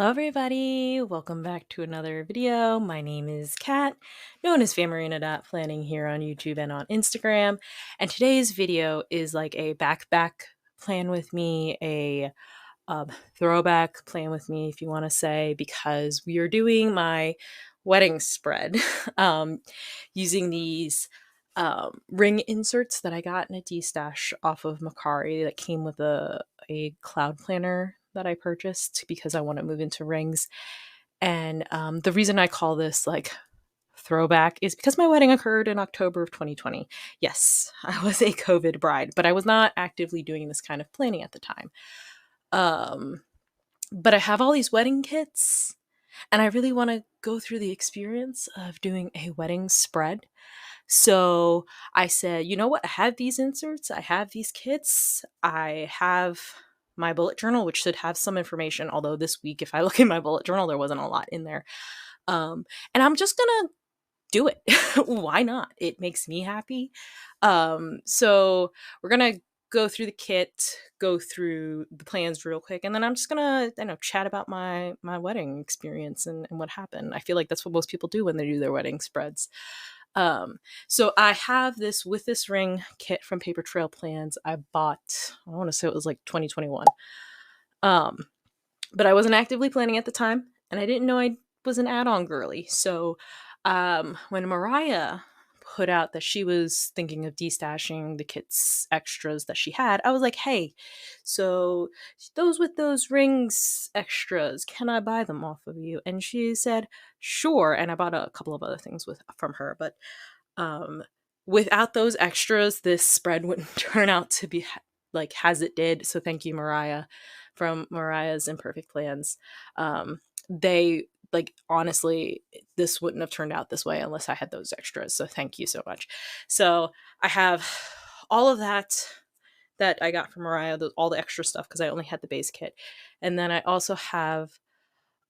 Hello everybody, welcome back to another video. My name is Kat, known as phamerina.planning here on YouTube and on Instagram. And today's video is like a back plan with me, a throwback plan with me, if you want to say, because we are doing my wedding spread using these ring inserts that I got in a D-stash off of Macari that came with a cloud planner that I purchased because I want to move into rings. And the reason I call this like throwback is because my wedding occurred in October of 2020. Yes, I was a COVID bride, but I was not actively doing this kind of planning at the time. But I have all these wedding kits, and I really want to go through the experience of doing a wedding spread. So I said, you know what? I have these inserts, I have these kits, I have my bullet journal, which should have some information. Although this week, if I look in my bullet journal, there wasn't a lot in there. And I'm just gonna do it. Why not? It makes me happy. So we're gonna go through the kit, go through the plans real quick, and then I'm just gonna, chat about my wedding experience and what happened. I feel like that's what most people do when they do their wedding spreads. So I have this with this ring kit from Paper Trail Plans. I bought, I want to say it was like 2021. But I wasn't actively planning at the time, and I didn't know I was an add-on girly. So when Mariah put out that she was thinking of destashing the kit's extras that she had, I was like, hey, so those with those rings extras, can I buy them off of you? And she said, sure. And I bought a couple of other things from her, but without those extras, this spread wouldn't turn out to be like as it did. So thank you, Mariah, from Mariah's Imperfect Plans. They, like, honestly, this wouldn't have turned out this way unless I had those extras. So thank you so much. So I have all of that I got from Mariah, all the extra stuff, because I only had the base kit. And then I also have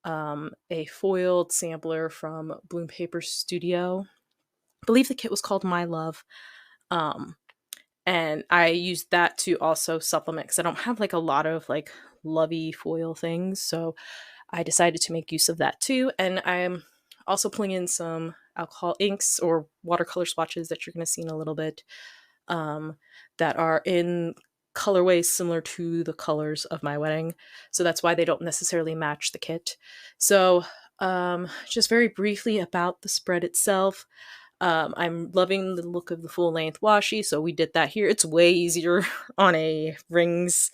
a foiled sampler from Bloom Paper Studio. I believe the kit was called My Love. And I used that to also supplement, because I don't have like a lot of like lovey foil things. So I decided to make use of that too. And I'm also pulling in some alcohol inks or watercolor swatches that you're going to see in a little bit, that are in colorways similar to the colors of my wedding. So that's why they don't necessarily match the kit. So just very briefly about the spread itself. I'm loving the look of the full length washi, so we did that here. It's way easier on a rings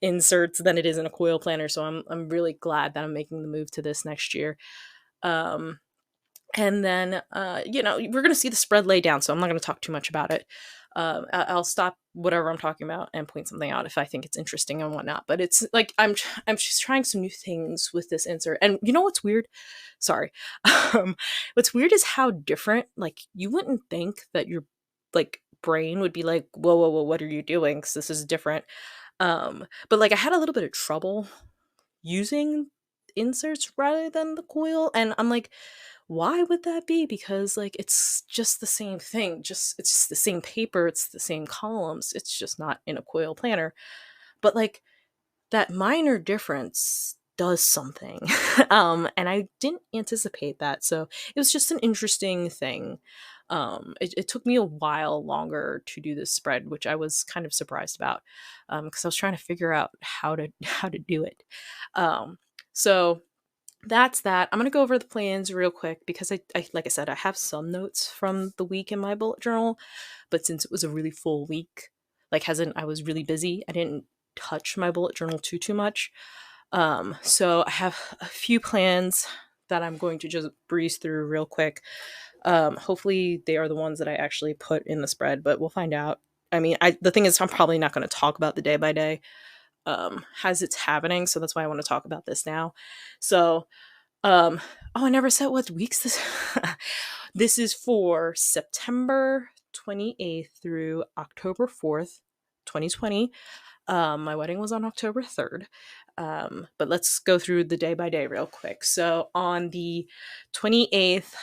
inserts than it is in a coil planner, so I'm really glad that I'm making the move to this next year. And then we're gonna see the spread lay down, so I'm not gonna talk too much about it. I'll stop whatever I'm talking about and point something out if I think it's interesting and whatnot. But it's like I'm just trying some new things with this insert. And you know what's weird? Sorry. What's weird is how different. Like, you wouldn't think that your like brain would be like, whoa, whoa, whoa, what are you doing? Because this is different. But like, I had a little bit of trouble using inserts rather than the coil, and I'm like, why would that be? Because like, it's just the same thing, it's just the same paper, it's the same columns, it's just not in a coil planner. But like, that minor difference does something. And I didn't anticipate that, so it was just an interesting thing. It took me a while longer to do this spread, which I was kind of surprised about, because I was trying to figure out how to do it. So that's that. I'm gonna go over the plans real quick because I like I said, I have some notes from the week in my bullet journal, but since it was a really full week, like, as in I was really busy, I didn't touch my bullet journal too much. So I have a few plans that I'm going to just breeze through real quick. Hopefully they are the ones that I actually put in the spread, but we'll find out. I mean, the thing is, I'm probably not going to talk about the day by day as it's happening, so that's why I want to talk about this now. So oh, I never said what weeks this this is for September 28th through October 4th, 2020. My wedding was on October 3rd. But let's go through the day by day real quick. So on the 28th,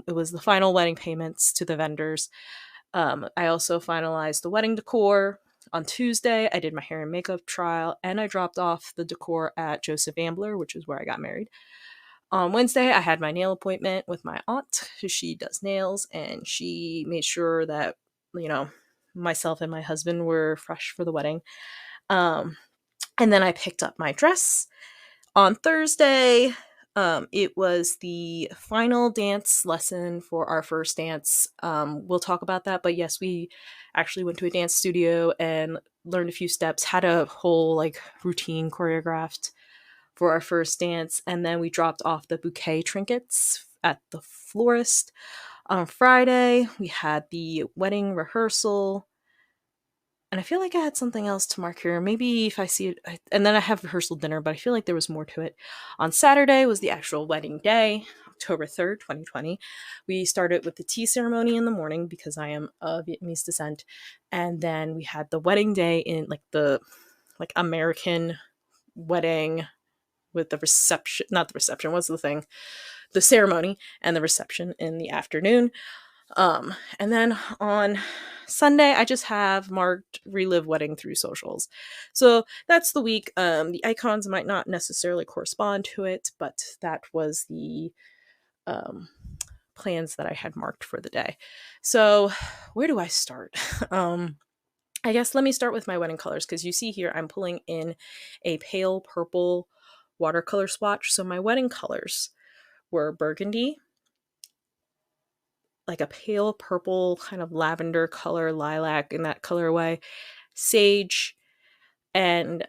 it was the final wedding payments to the vendors. I also finalized the wedding decor. On Tuesday, I did my hair and makeup trial, and I dropped off the decor at Joseph Ambler, which is where I got married. On Wednesday, I had my nail appointment with my aunt, who she does nails, and she made sure that, you know, myself and my husband were fresh for the wedding. Um, and then I picked up my dress. On Thursday, it was the final dance lesson for our first dance. We'll talk about that, but yes, we actually went to a dance studio and learned a few steps, had a whole like routine choreographed for our first dance, and then we dropped off the bouquet trinkets at the florist. On Friday, we had the wedding rehearsal, and I feel like I had something else to mark here. Maybe if I see it, and then I have rehearsal dinner, but I feel like there was more to it. On Saturday was the actual wedding day, October 3rd, 2020. We started with the tea ceremony in the morning because I am of Vietnamese descent. And then we had the wedding day in like the like American wedding with the reception, not the reception, what's the thing? The ceremony and the reception in the afternoon. And then on Sunday, I just have marked relive wedding through socials. So that's the week. The icons might not necessarily correspond to it, but that was the um, plans that I had marked for the day. So where do I start? I guess let me start with my wedding colors, because you see here I'm pulling in a pale purple watercolor swatch. So my wedding colors were burgundy, like a pale purple kind of lavender color, lilac in that colorway, sage, and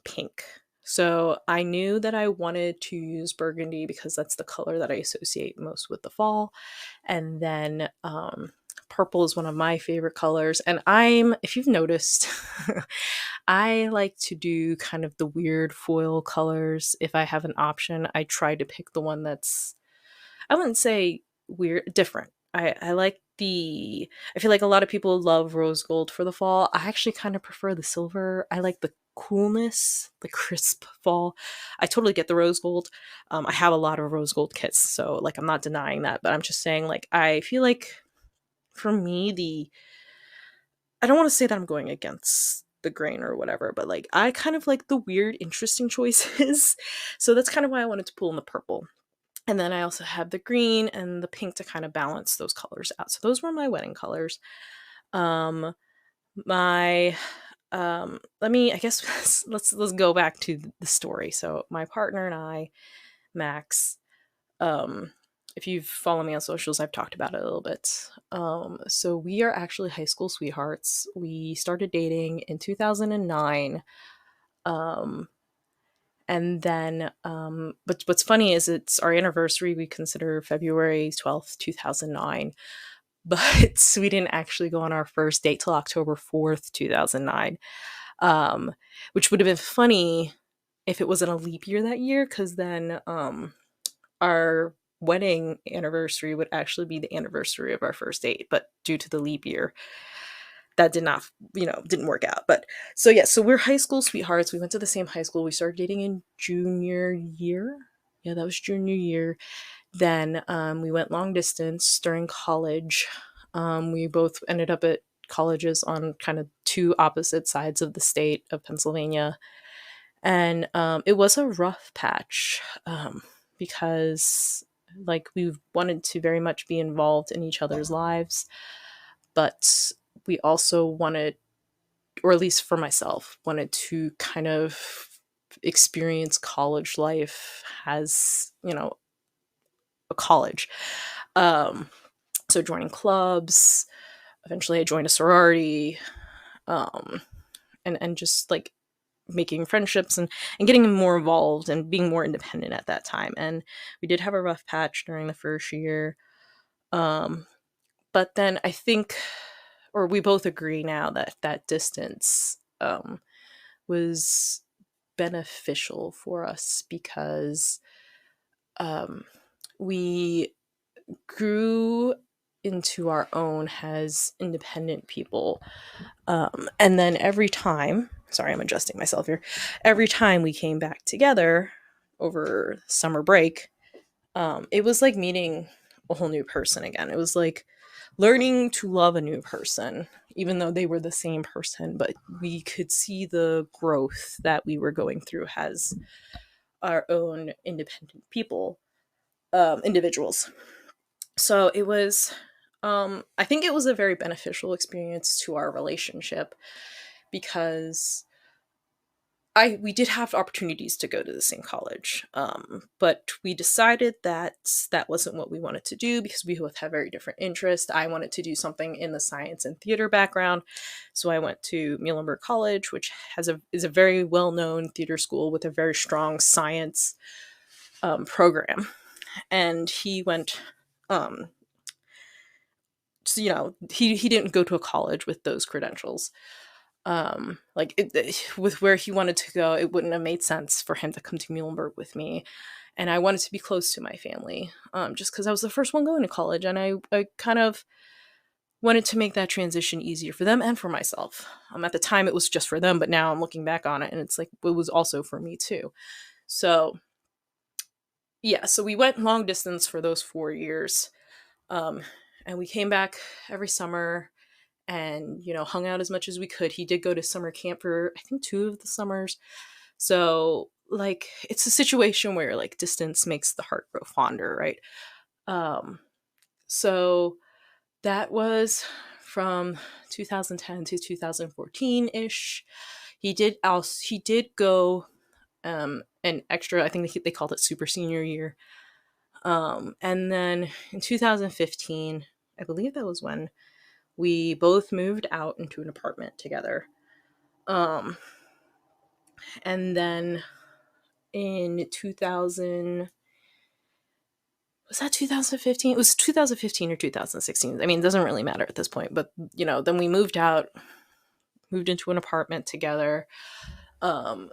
pink. So I knew that I wanted to use burgundy because that's the color that I associate most with the fall. And then purple is one of my favorite colors. And if you've noticed, I like to do kind of the weird foil colors. If I have an option, I try to pick the one that's, I wouldn't say weird, different. I feel like a lot of people love rose gold for the fall. I actually kind of prefer the silver. I like the coolness, the crisp fall. I totally get the rose gold. I have a lot of rose gold kits, so like I'm not denying that, but I'm just saying like I feel like for me I don't want to say that I'm going against the grain or whatever, but like I kind of like the weird, interesting choices. So that's kind of why I wanted to pull in the purple. And then I also have the green and the pink to kind of balance those colors out. So those were my wedding colors. Um, my let me I guess let's go back to the story. So my partner and I, Max, um, if you've followed me on socials, I've talked about it a little bit. So we are actually high school sweethearts. We started dating in 2009. Um, and then, but what's funny is it's our anniversary. We consider February 12th, 2009, but we didn't actually go on our first date till October 4th, 2009, which would have been funny if it wasn't a leap year that year, because then our wedding anniversary would actually be the anniversary of our first date. But due to the leap year, that did not, didn't work out. But so yeah, so we're high school sweethearts. We went to the same high school. We started dating in junior year. Yeah, that was junior year. Then we went long distance during college. We both ended up at colleges on kind of two opposite sides of the state of Pennsylvania. And it was a rough patch, because like we wanted to very much be involved in each other's lives, but we also wanted, or at least for myself, wanted to kind of experience college life as, a college. Um, so joining clubs, eventually I joined a sorority, um, and just like making friendships and getting more involved and being more independent at that time. And we did have a rough patch during the first year. Um, but then I think, or we both agree now that that distance was beneficial for us because we grew into our own as independent people. And then every time, sorry, I'm adjusting myself here. Every time we came back together over summer break, it was like meeting a whole new person again. It was like learning to love a new person, even though they were the same person, but we could see the growth that we were going through as our own independent people, individuals. So it was, I think it was a very beneficial experience to our relationship because we did have opportunities to go to the same college, but we decided that that wasn't what we wanted to do because we both have very different interests. I wanted to do something in the science and theater background, so I went to Muhlenberg College, which is a very well known theater school with a very strong science program, and he went. So, he didn't go to a college with those credentials, with where he wanted to go, it wouldn't have made sense for him to come to Muhlenberg with me. And I wanted to be close to my family, just because I was the first one going to college, and I kind of wanted to make that transition easier for them and for myself. At the time, it was just for them, but now I'm looking back on it, and it's like it was also for me too. So yeah, so we went long distance for those 4 years, um, and we came back every summer and hung out as much as we could. He did go to summer camp for I think 2 of the summers. So like it's a situation where like distance makes the heart grow fonder, right? um so that was from 2010 to 2014-ish. He did go an extra, I think they called it super senior year. And then in 2015, I believe that was when we both moved out into an apartment together. Um, and then in 2000, was that 2015? It was 2015 or 2016. I mean, it doesn't really matter at this point, but then we moved out, moved into an apartment together. Um,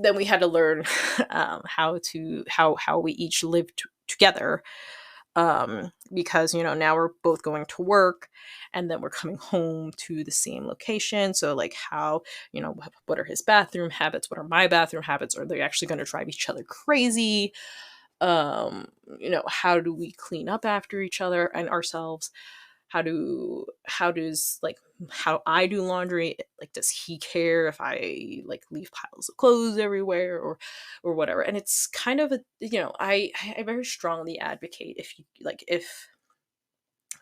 then we had to learn how we each lived together, because now we're both going to work, and then we're coming home to the same location. So like how, what are his bathroom habits, what are my bathroom habits, are they actually going to drive each other crazy? How do we clean up after each other and ourselves? How I do laundry, like does he care if I like leave piles of clothes everywhere, or whatever? And it's kind of I very strongly advocate, if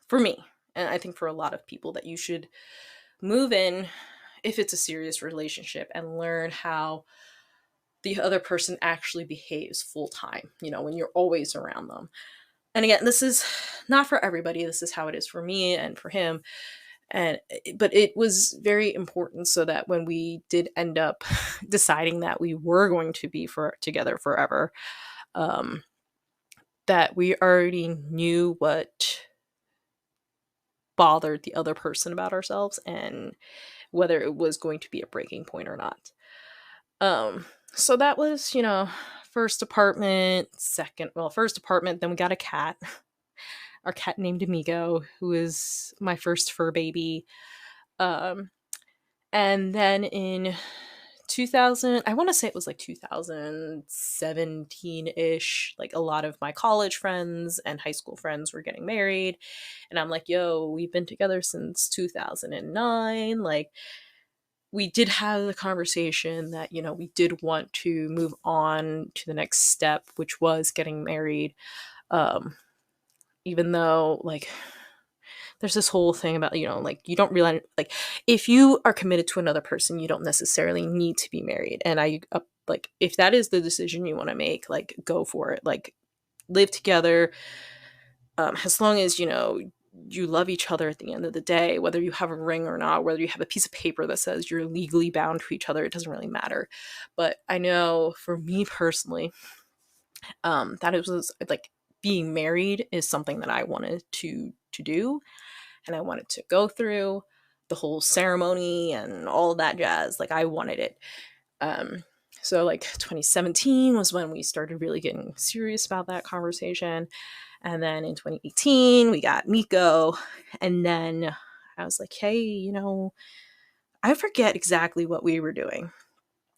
for me, and I think for a lot of people, that you should move in if it's a serious relationship and learn how the other person actually behaves full time, when you're always around them. And again, this is not for everybody. This is how it is for me and for him. But it was very important so that when we did end up deciding that we were going to be together forever, um, that we already knew what bothered the other person about ourselves and whether it was going to be a breaking point or not. So that was, first apartment, first apartment, then we got a cat. Our cat named Amigo, who is my first fur baby. Um, and then in 2000, I want to say it was like 2017-ish, like a lot of my college friends and high school friends were getting married. And I'm like, yo, we've been together since 2009. Like, we did have the conversation that, we did want to move on to the next step, which was getting married. Even though, like, there's this whole thing about, like, you don't realize, like, if you are committed to another person, you don't necessarily need to be married. And like, if that is the decision you want to make, like, go for it. Like, live together, as long as, you love each other at the end of the day, whether you have a ring or not, whether you have a piece of paper that says you're legally bound to each other, it doesn't really matter. But I know for me personally, that it was like, being married is something that I wanted to do, and I wanted to go through the whole ceremony and all that jazz. Like, I wanted it. Um, so like 2017 was when we started really getting serious about that conversation. And then in 2018, we got Miko. And then I was like, hey, I forget exactly what we were doing,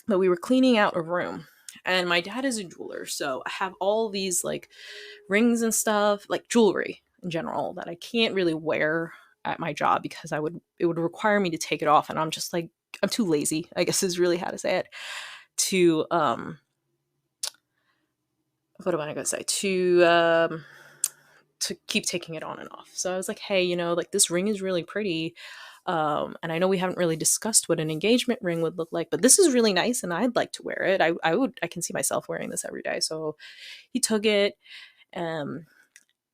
but we were cleaning out a room. And my dad is a jeweler. So I have all these like rings and stuff, like jewelry. in general that I can't really wear at my job because it would require me to take it off, and I'm just like, I'm too lazy, I guess is really how to say it, to what am I gonna say, to keep taking it on and off. So I was like, hey, like this ring is really pretty. And I know we haven't really discussed what an engagement ring would look like, but this is really nice and I'd like to wear it. I can see myself wearing this every day. So he took it, um,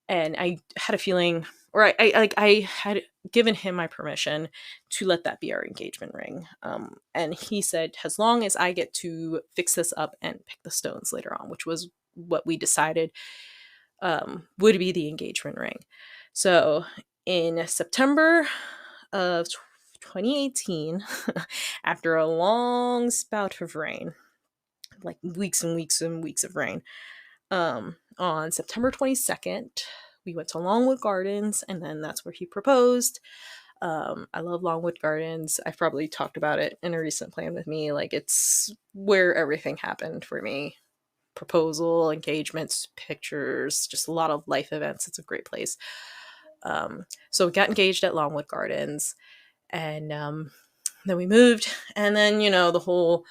and I had a feeling, or I had given him my permission to let that be our engagement ring. And he said, as long as I get to fix this up and pick the stones later on, which was what we decided would be the engagement ring. So in September of 2018, after a long spout of rain, like weeks and weeks and weeks of rain, on September 22nd, we went to Longwood Gardens, and then that's where he proposed. I love Longwood Gardens. I've probably talked about it in a recent plan with me. Like, it's where everything happened for me. Proposal, engagements, pictures, just a lot of life events. It's a great place. So we got engaged at Longwood Gardens, and then we moved, and then the whole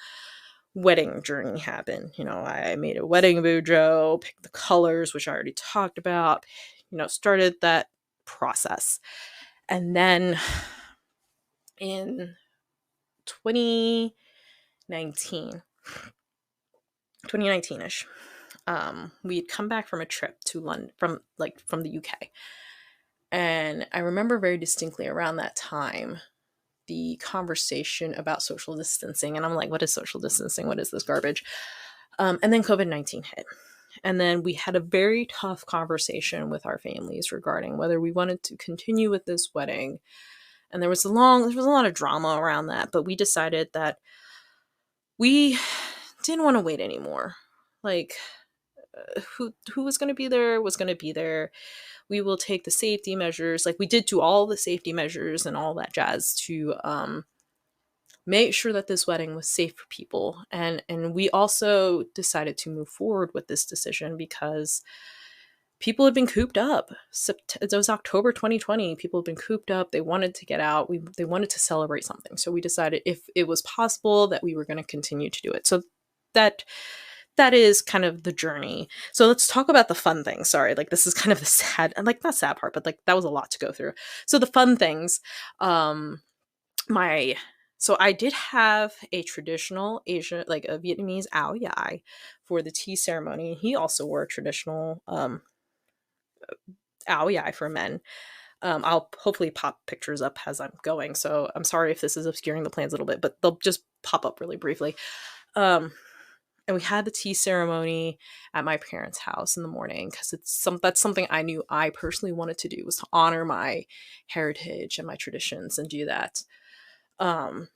wedding journey happened. I made a wedding voudreau, picked the colors, which I already talked about. Started that process, and then in 2019, 2019ish, we had come back from a trip to London from the UK. And I remember very distinctly around that time the conversation about social distancing. And I'm like, what is social distancing? What is this garbage? And then COVID-19 hit. And then we had a very tough conversation with our families regarding whether we wanted to continue with this wedding. And there was a lot of drama around that, but we decided that we didn't want to wait anymore. Like, who was going to be there was going to be there. We will take the safety measures. Like, we did do all the safety measures and all that jazz to make sure that this wedding was safe for people. And we also decided to move forward with this decision because people had been cooped up. It was October 2020. People had been cooped up. They wanted to get out. They wanted to celebrate something. So we decided if it was possible that we were going to continue to do it. So that is kind of the journey. So let's talk about the fun things. Sorry, like this is kind of the sad, like not sad part, but like that was a lot to go through. So the fun things, so I did have a traditional Asian, like a Vietnamese ao dai for the tea ceremony. He also wore a traditional ao dai for men. I'll hopefully pop pictures up as I'm going. So I'm sorry if this is obscuring the plans a little bit, but they'll just pop up really briefly. And we had the tea ceremony at my parents' house in the morning because that's something I knew I personally wanted to do, was to honor my heritage and my traditions and do that.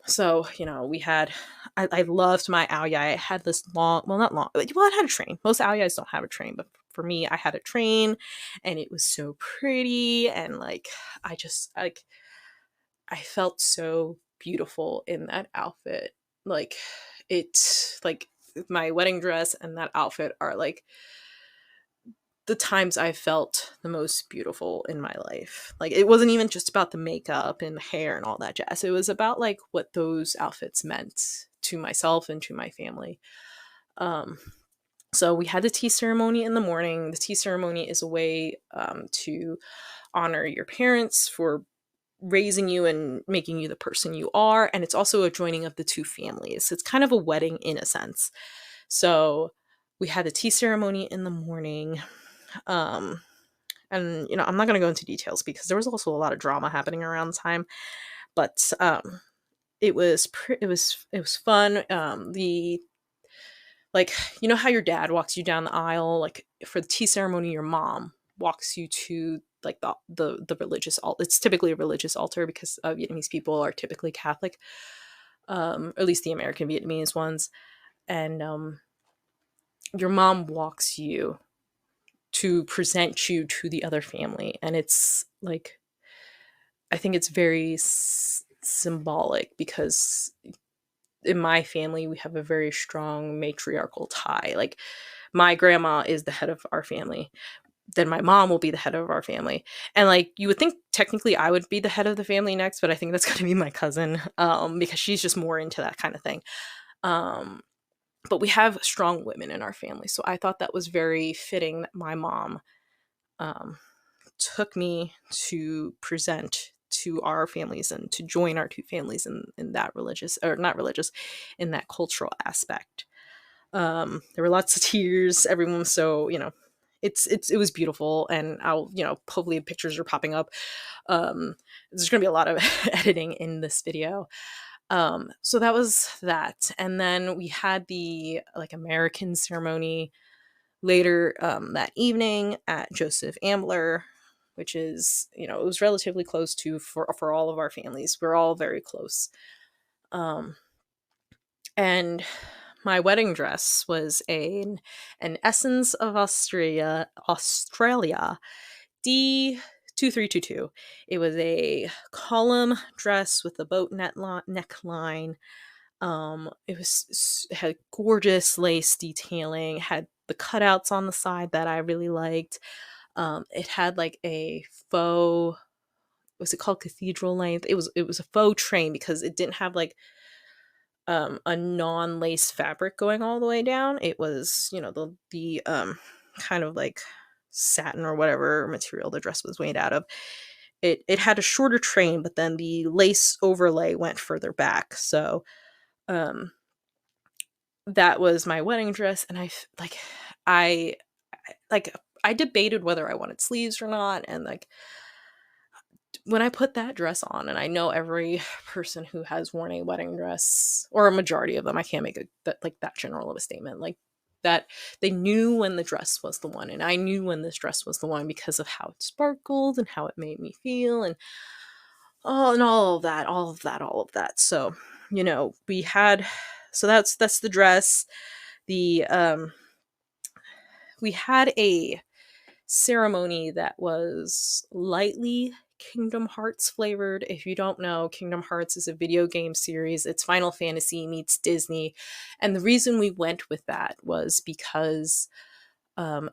So we had, I loved my ao dai. I had this long, well, not long, well, it had a train. Most ao dais don't have a train, but for me, I had a train, and it was so pretty, and like I felt so beautiful in that outfit. Like, like my wedding dress and that outfit are like the times I felt the most beautiful in my life. Like, it wasn't even just about the makeup and the hair and all that jazz. It was about like what those outfits meant to myself and to my family. So we had the tea ceremony in the morning. The tea ceremony is a way to honor your parents for raising you and making you the person you are. And it's also a joining of the two families. It's kind of a wedding in a sense. So we had the tea ceremony in the morning. And I'm not going to go into details because there was also a lot of drama happening around the time, but it was fun. The like, how your dad walks you down the aisle, like for the tea ceremony, your mom walks you to like the religious altar. It's typically a religious altar because Vietnamese people are typically Catholic, or at least the American Vietnamese ones. And your mom walks you to present you to the other family. And it's like, I think it's very symbolic because in my family, we have a very strong matriarchal tie. Like, my grandma is the head of our family. then my mom will be the head of our family. And like you would think technically I would be the head of the family next, but I think that's going to be my cousin, because she's just more into that kind of thing. Um, but we have strong women in our family, so I thought that was very fitting that my mom um, took me to present to our families and to join our two families in that religious, or not religious, in that cultural aspect. There were lots of tears. Everyone was so, it was beautiful, and I'll, hopefully pictures are popping up. There's going to be a lot of editing in this video. So that was that, and then we had the like American ceremony later that evening at Joseph Ambler, which is, it was relatively close to, for all of our families. We're all very close. Um, and my wedding dress was an Essence of Australia D2322. It was a column dress with a boat neckline. It had gorgeous lace detailing, had the cutouts on the side that I really liked. It had like a faux, was it called cathedral length? It was a faux train because it didn't have like a non-lace fabric going all the way down. It was, the kind of like satin or whatever material the dress was made out of. It had a shorter train, but then the lace overlay went further back. So um that was my wedding dress, and I like I debated whether I wanted sleeves or not, and like when I put that dress on, and I know every person who has worn a wedding dress, or a majority of them, I can't make that general of a statement, like that they knew when the dress was the one, and I knew when this dress was the one because of how it sparkled and how it made me feel, and all of that, all of that, all of that. So, we had, so that's the dress. The We had a ceremony that was lightly Kingdom Hearts flavored. If you don't know, Kingdom Hearts is a video game series. It's Final Fantasy meets Disney. And the reason we went with that was because um,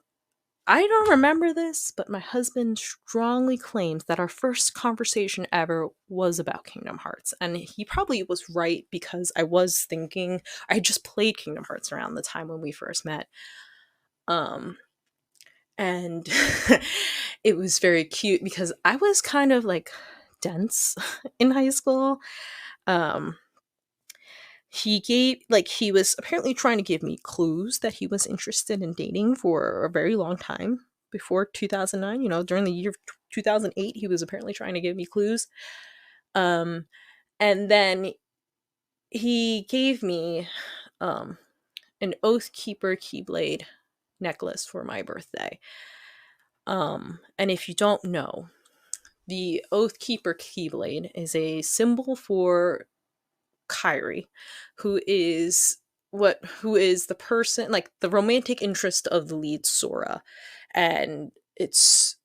I don't remember this, but my husband strongly claims that our first conversation ever was about Kingdom Hearts. And he probably was right, because I had just played Kingdom Hearts around the time when we first met. Um, and it was very cute because I was kind of like dense in high school. Um, he was apparently trying to give me clues that he was interested in dating for a very long time before 2009. During the year of 2008, he was apparently trying to give me clues. Um, and then he gave me um, an Oathkeeper Keyblade necklace for my birthday. And if you don't know, the Oathkeeper Keyblade is a symbol for Kyrie, who is the person, like the romantic interest of the lead Sora, and it's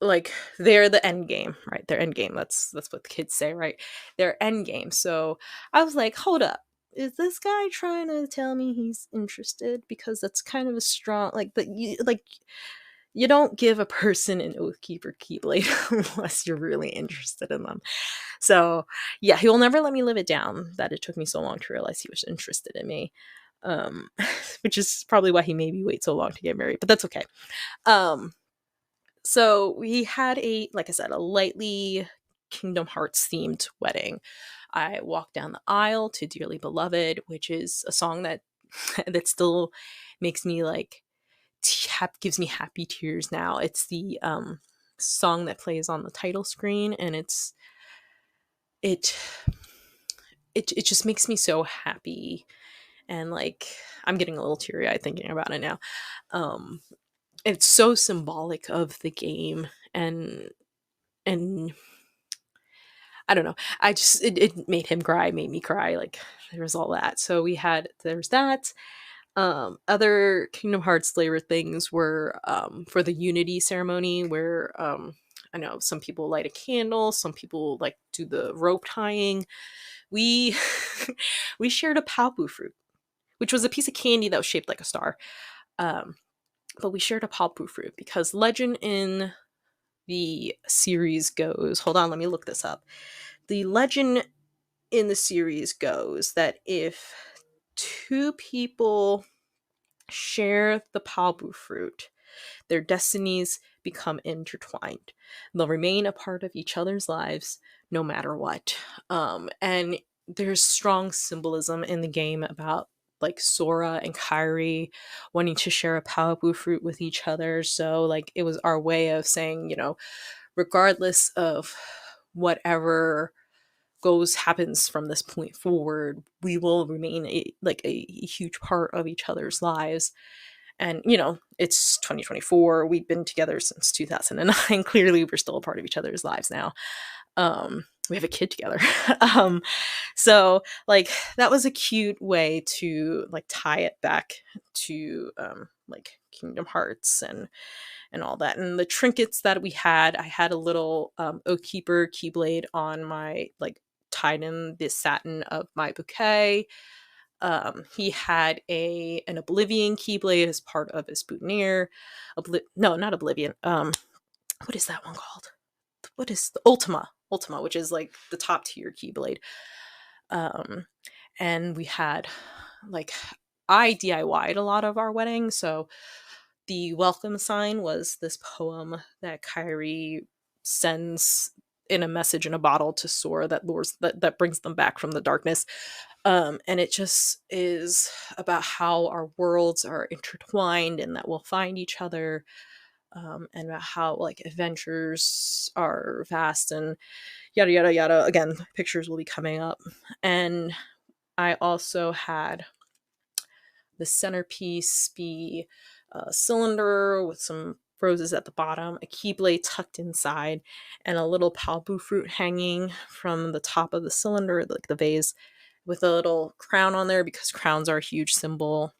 like they're the end game, right? Their end game. That's what the kids say, right? Their end game. So I was like, hold up. Is this guy trying to tell me he's interested? Because that's kind of a strong, you don't give a person an Oathkeeper Keyblade unless you're really interested in them. So yeah, he will never let me live it down that it took me so long to realize he was interested in me. Um, which is probably why he made me wait so long to get married, but that's okay. Um, so we had like I said, a lightly Kingdom Hearts themed wedding. I walked down the aisle to Dearly Beloved, which is a song that that still makes me like gives me happy tears now. It's the song that plays on the title screen, and it it just makes me so happy, and like I'm getting a little teary-eyed thinking about it now. Um it's so symbolic of the game, and I don't know. It made him cry, made me cry. Like there was all that. So there's that. Other Kingdom Hearts flavor things were for the Unity ceremony, where I know some people light a candle, some people like do the rope tying. We we shared a palpu fruit, which was a piece of candy that was shaped like a star. Um, but we shared a palpu fruit because legend in the series goes, hold on, let me look this up. The legend in the series goes that if two people share the palpu fruit, their destinies become intertwined. They'll remain a part of each other's lives no matter what. And there's strong symbolism in the game about like Sora and Kairi wanting to share a palpu fruit with each other. So like it was our way of saying, regardless of whatever happens from this point forward, we will remain a huge part of each other's lives. And it's 2024, we've been together since 2009. Clearly we're still a part of each other's lives now. We have a kid together. So like that was a cute way to like tie it back to like Kingdom Hearts and all that. And the trinkets that we had, I had a little Oak Keeper keyblade on my, like, tied in the satin of my bouquet. He had an Oblivion keyblade as part of his boutonniere. No, not Oblivion. What is that one called? What is the Ultima? Ultima, which is like the top tier keyblade. And we had, like, I DIY'd a lot of our wedding, so the welcome sign was this poem that Kairi sends in a message in a bottle to Sora that brings them back from the darkness. And it just is about how our worlds are intertwined and that we'll find each other, and about how like adventures are vast and yada yada yada. Again, pictures will be coming up. And I also had the centerpiece be a cylinder with some roses at the bottom, a keyblade tucked inside, and a little palpu fruit hanging from the top of the cylinder, like the vase, with a little crown on there because crowns are a huge symbol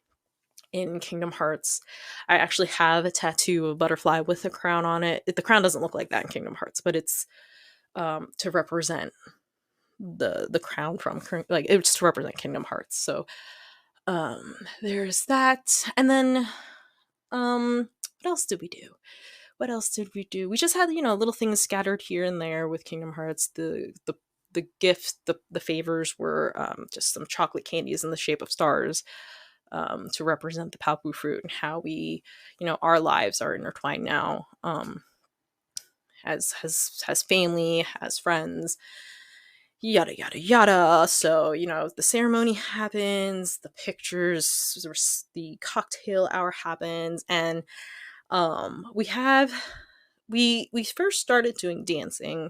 in Kingdom Hearts. I actually have a tattoo of a butterfly with a crown on it. The crown doesn't look like that in Kingdom Hearts, but it's to represent the crown from, like, it's to represent Kingdom Hearts. So there's that. And then what else did we do? We just had, little things scattered here and there with Kingdom Hearts. The gift, the favors were just some chocolate candies in the shape of stars, to represent the palpu fruit and how we, our lives are intertwined now, as family, as friends, yada yada yada. So the ceremony happens, the pictures, the cocktail hour happens, and we first started doing dancing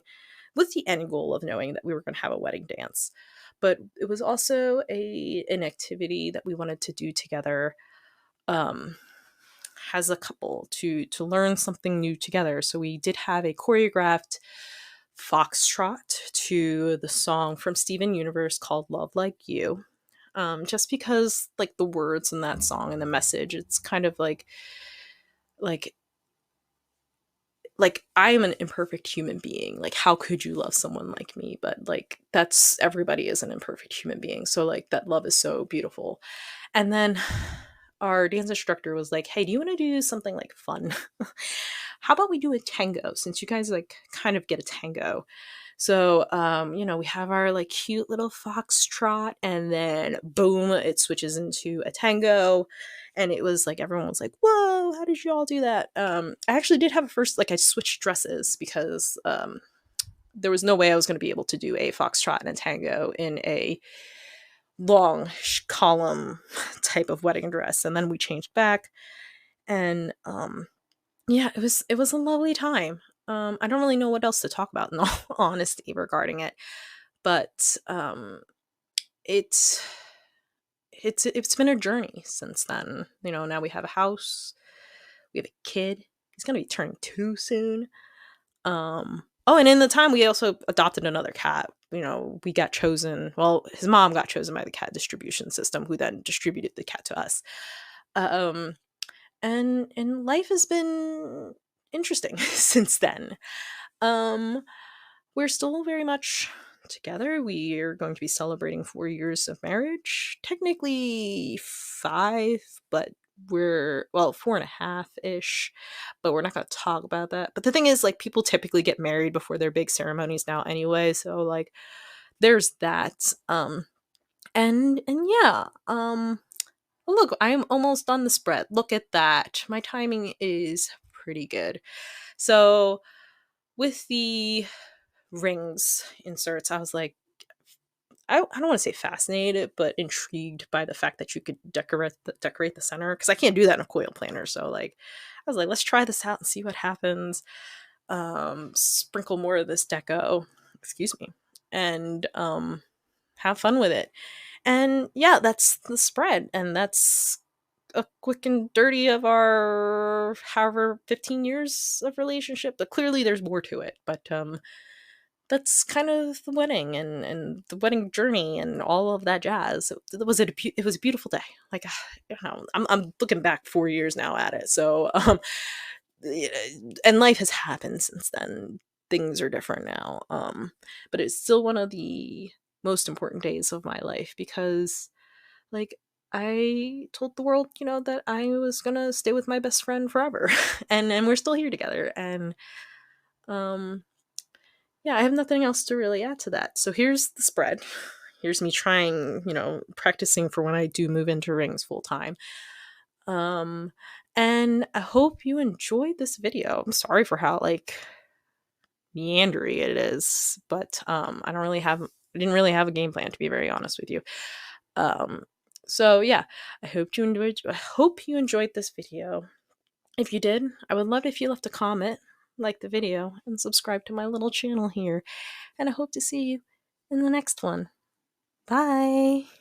with the end goal of knowing that we were going to have a wedding dance, but it was also an activity that we wanted to do together, um as a couple, to learn something new together. So we did have a choreographed foxtrot to the song from Steven Universe called Love Like You. Just because like the words in that song and the message, it's kind of like I am an imperfect human being. Like, how could you love someone like me? But like that's, everybody is an imperfect human being. So like that love is so beautiful. And then our dance instructor was like, "Hey, do you want to do something like fun? How about we do a tango, since you guys like kind of get a tango?" So, we have our like cute little foxtrot, and then boom, it switches into a tango. And it was like, everyone was like, "Whoa, how did you all do that?" I actually did have a first, like, I switched dresses because there was no way I was going to be able to do a foxtrot and a tango in a long column type of wedding dress. And then we changed back, and yeah, it was a lovely time. I don't really know what else to talk about in all honesty regarding it, but it's it's been a journey since then. Now we have a house, we have a kid. He's gonna be turning 2 soon. Oh, and in the time we also adopted another cat. We got chosen. Well, his mom got chosen by the cat distribution system, who then distributed the cat to us. Um, and life has been interesting since then. Um, we're still very much together. We are going to be celebrating 4 years of marriage. Technically 5, but we're, well, 4.5 ish, but we're not going to talk about that. But the thing is, like, people typically get married before their big ceremonies now anyway, so like there's that. And yeah, look, I'm almost on the spread. Look at that. My timing is pretty good. So with the rings inserts, I was like, I don't want to say fascinated, but intrigued by the fact that you could decorate the center, because I can't do that in a coil planner. So like, I was like, let's try this out and see what happens. Sprinkle more of this deco, excuse me, and have fun with it. And yeah, that's the spread, and that's a quick and dirty of our however 15 years of relationship. But clearly, there's more to it. But that's kind of the wedding and the wedding journey and all of that jazz. It was a beautiful day. Like, you know, I'm looking back 4 years now at it. So and life has happened since then. Things are different now. But it's still one of the most important days of my life, because like, I told the world, you know, that I was gonna stay with my best friend forever. And we're still here together. And um yeah, I have nothing else to really add to that. So here's the spread. Here's me trying, you know, practicing for when I do move into rings full time. Um, and I hope you enjoyed this video. I'm sorry for how like meandery it is, but I didn't really have a game plan, to be very honest with you. Um, so yeah, I hope you enjoyed this video. If you did, I would love if you left a comment, like the video, and subscribe to my little channel here. And I hope to see you in the next one. Bye!